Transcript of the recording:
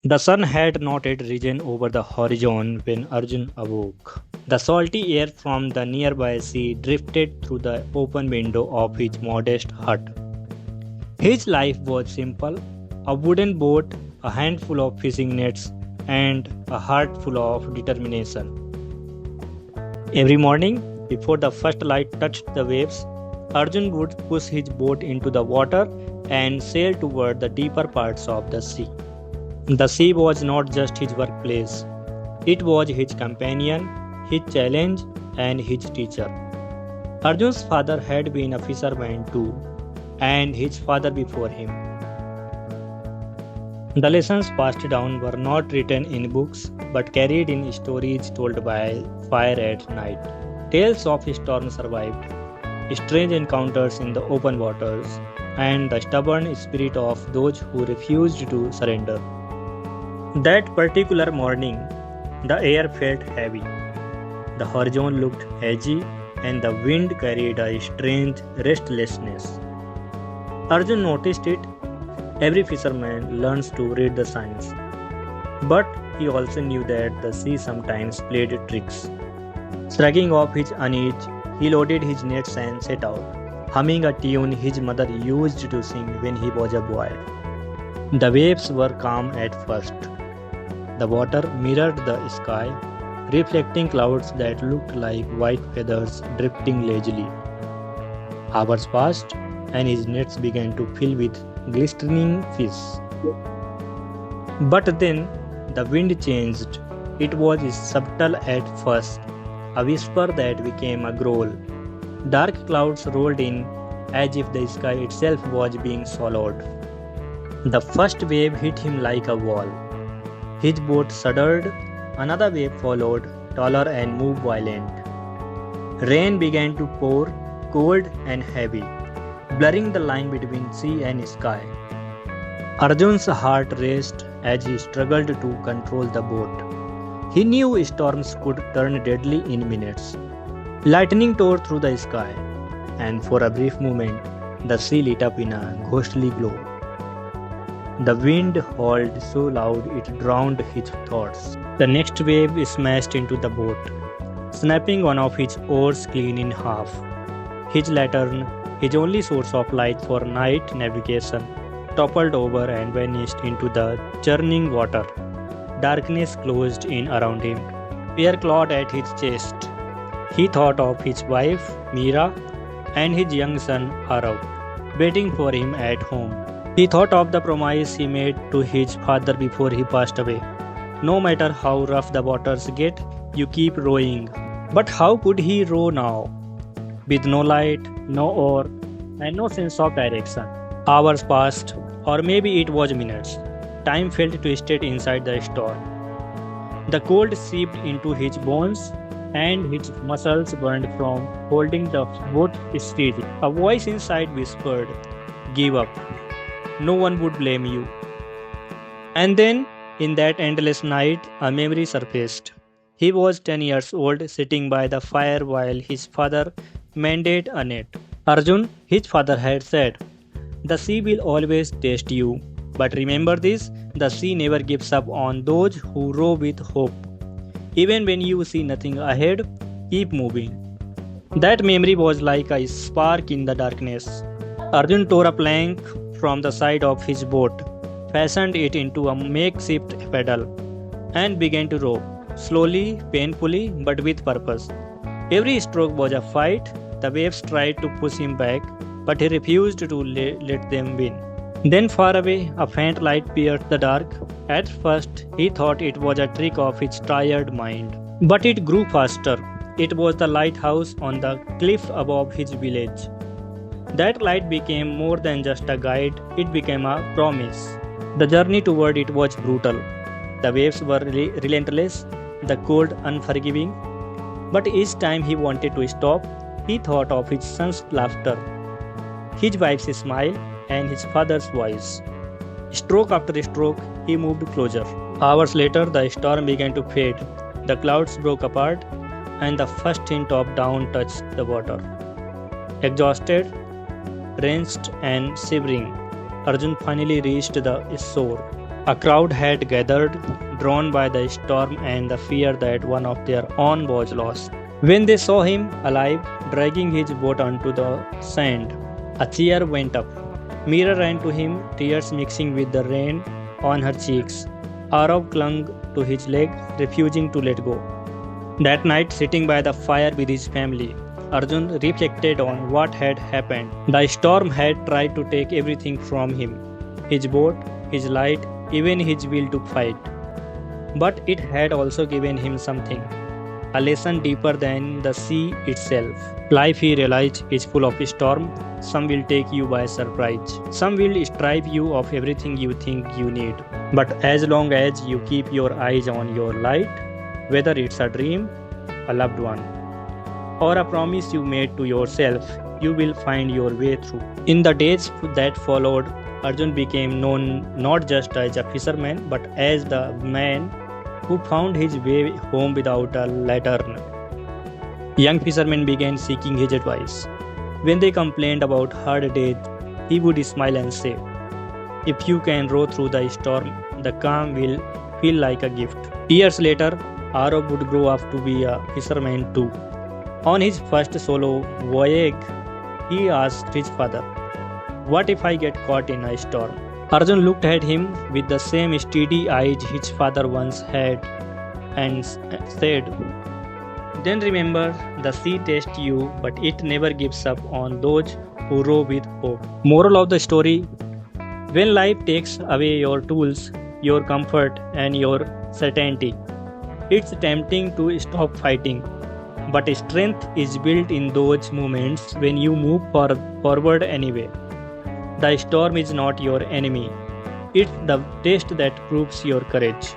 The sun had not yet risen over the horizon when Arjun awoke. The salty air from the nearby sea drifted through the open window of his modest hut. His life was simple: a wooden boat, a handful of fishing nets, and a heart full of determination. Every morning, before the first light touched the waves, Arjun would push his boat into the water and sail toward the deeper parts of the sea. The sea was not just his workplace, it was his companion, his challenge, and his teacher. Arjun's father had been a fisherman too, and his father before him. The lessons passed down were not written in books but carried in stories told by fire at night. Tales of storms survived, strange encounters in the open waters, and the stubborn spirit of those who refused to surrender. That particular morning, the air felt heavy. The horizon looked hazy, and the wind carried a strange restlessness. Arjun noticed it. Every fisherman learns to read the signs. But he also knew that the sea sometimes played tricks. Shrugging off his unease, he loaded his nets and set out, humming a tune his mother used to sing when he was a boy. The waves were calm at first. The water mirrored the sky, reflecting clouds that looked like white feathers drifting lazily. Hours passed, and his nets began to fill with glistening fish. But then the wind changed. It was subtle at first, a whisper that became a growl. Dark clouds rolled in as if the sky itself was being swallowed. The first wave hit him like a wall. His boat shuddered, another wave followed, taller and more violent. Rain began to pour, cold and heavy, blurring the line between sea and sky. Arjun's heart raced as he struggled to control the boat. He knew storms could turn deadly in minutes. Lightning tore through the sky, and for a brief moment, the sea lit up in a ghostly glow. The wind howled so loud it drowned his thoughts. The next wave smashed into the boat, snapping one of his oars clean in half. His lantern, his only source of light for night navigation, toppled over and vanished into the churning water. Darkness closed in around him. Fear clawed at his chest. He thought of his wife, Meera, and his young son, Arav, waiting for him at home. He thought of the promise he made to his father before he passed away. No matter how rough the waters get, you keep rowing. But how could he row now? With no light, no oar, and no sense of direction. Hours passed, or maybe it was minutes. Time felt twisted inside the storm. The cold seeped into his bones, and his muscles burned from holding the boat steady. A voice inside whispered, "Give up. No one would blame you." And then, in that endless night, a memory surfaced. He was 10 years old, sitting by the fire while his father mended a net. Arjun, his father had said, "The sea will always test you. But remember this, the sea never gives up on those who row with hope. Even when you see nothing ahead, keep moving." That memory was like a spark in the darkness. Arjun tore a plank from the side of his boat, fashioned it into a makeshift paddle, and began to row, slowly, painfully, but with purpose. Every stroke was a fight. The waves tried to push him back, but he refused to let them win. Then far away, a faint light pierced the dark. At first, he thought it was a trick of his tired mind. But it grew faster. It was the lighthouse on the cliff above his village. That light became more than just a guide, it became a promise. The journey toward it was brutal. The waves were relentless, the cold unforgiving. But each time he wanted to stop, he thought of his son's laughter, his wife's smile, and his father's voice. Stroke after stroke, he moved closer. Hours later, the storm began to fade. The clouds broke apart, and the first hint of dawn touched the water. Exhausted, drenched, and shivering, Arjun finally reached the shore. A crowd had gathered, drawn by the storm and the fear that one of their own was lost. When they saw him alive, dragging his boat onto the sand, a cheer went up. Mira ran to him, tears mixing with the rain on her cheeks. Arav clung to his leg, refusing to let go. That night, sitting by the fire with his family, Arjun reflected on what had happened. The storm had tried to take everything from him, his boat, his light, even his will to fight. But it had also given him something, a lesson deeper than the sea itself. Life, he realized, is full of storms. Some will take you by surprise. Some will stripe you of everything you think you need. But as long as you keep your eyes on your light, whether it's a dream, a loved one, or a promise you made to yourself, you will find your way through. In the days that followed, Arjun became known not just as a fisherman but as the man who found his way home without a lantern. Young fishermen began seeking his advice. When they complained about hard days, he would smile and say, "If you can row through the storm, the calm will feel like a gift." Years later, Arav would grow up to be a fisherman too. On his first solo voyage, he asked his father, "What if I get caught in a storm?" Arjun looked at him with the same steady eyes his father once had and said, "Then remember, the sea tests you, but it never gives up on those who row with hope." Moral of the story: when life takes away your tools, your comfort, and your certainty, it's tempting to stop fighting. But strength is built in those moments when you move forward anyway. The storm is not your enemy. It's the test that proves your courage.